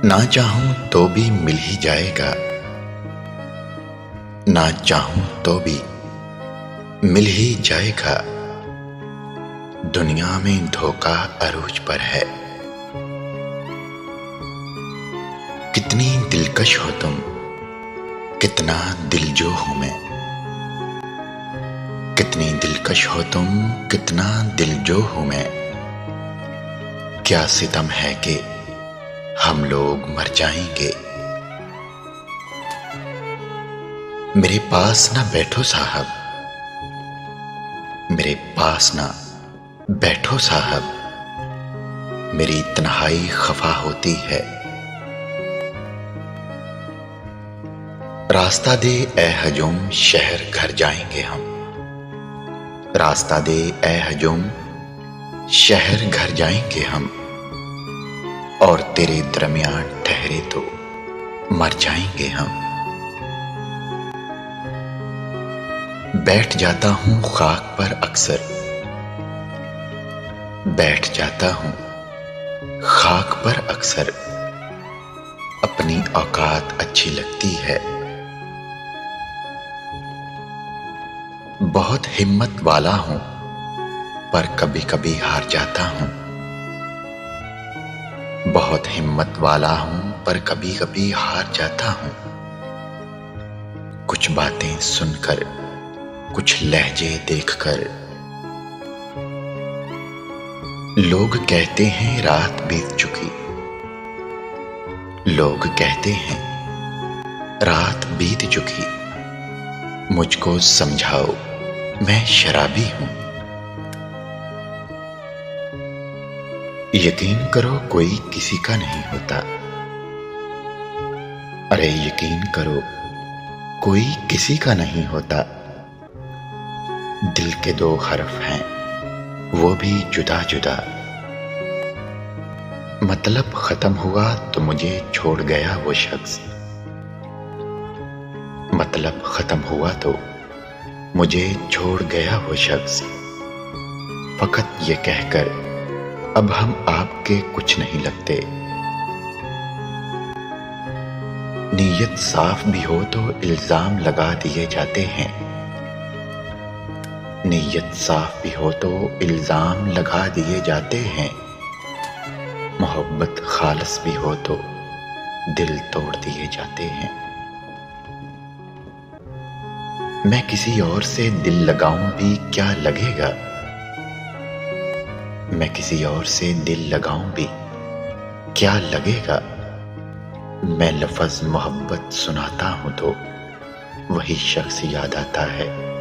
ना चाहूं तो भी मिल ही जाएगा, ना चाहूं तो भी मिल ही जाएगा। दुनिया में धोखा अरूज पर है। कितनी दिलकश हो तुम, कितना दिलजो हूं मैं। कितनी दिलकश हो तुम, कितना दिलजो हूं मैं। क्या सितम है कि हम लोग मर जाएंगे। मेरे पास ना बैठो साहब, मेरे पास ना बैठो साहब। मेरी तन्हाई खफा होती है। रास्ता दे ए हजूम, शहर घर जाएंगे हम। रास्ता दे ए हजूम, शहर घर जाएंगे हम। और तेरे दरमियान ठहरे तो मर जाएंगे हम। बैठ जाता हूं खाक पर अक्सर, बैठ जाता हूं खाक पर अक्सर। अपनी औकात अच्छी लगती है। बहुत हिम्मत वाला हूं, पर कभी कभी हार जाता हूं। बहुत हिम्मत वाला हूं, पर कभी कभी हार जाता हूं। कुछ बातें सुनकर, कुछ लहजे देखकर। लोग कहते हैं रात बीत चुकी, लोग कहते हैं रात बीत चुकी। मुझको समझाओ, मैं शराबी हूं। यकीन करो कोई किसी का नहीं होता। अरे यकीन करो कोई किसी का नहीं होता। दिल के दो हर्फ हैं, वो भी जुदा जुदा। मतलब खत्म हुआ तो मुझे छोड़ गया वो शख्स। मतलब खत्म हुआ तो मुझे छोड़ गया वो शख्स। फकत ये कहकर अब हम आपके कुछ नहीं लगते। नीयत साफ भी हो तो इल्जाम लगा दिए जाते हैं। नीयत साफ भी हो तो इल्जाम लगा दिए जाते हैं। मोहब्बत खालिस भी हो तो दिल तोड़ दिए जाते हैं। मैं किसी और से दिल लगाऊं भी क्या लगेगा। मैं किसी और से दिल लगाऊं भी क्या लगेगा। मैं लफ्ज़ मोहब्बत सुनाता हूं तो वही शख्स याद आता है।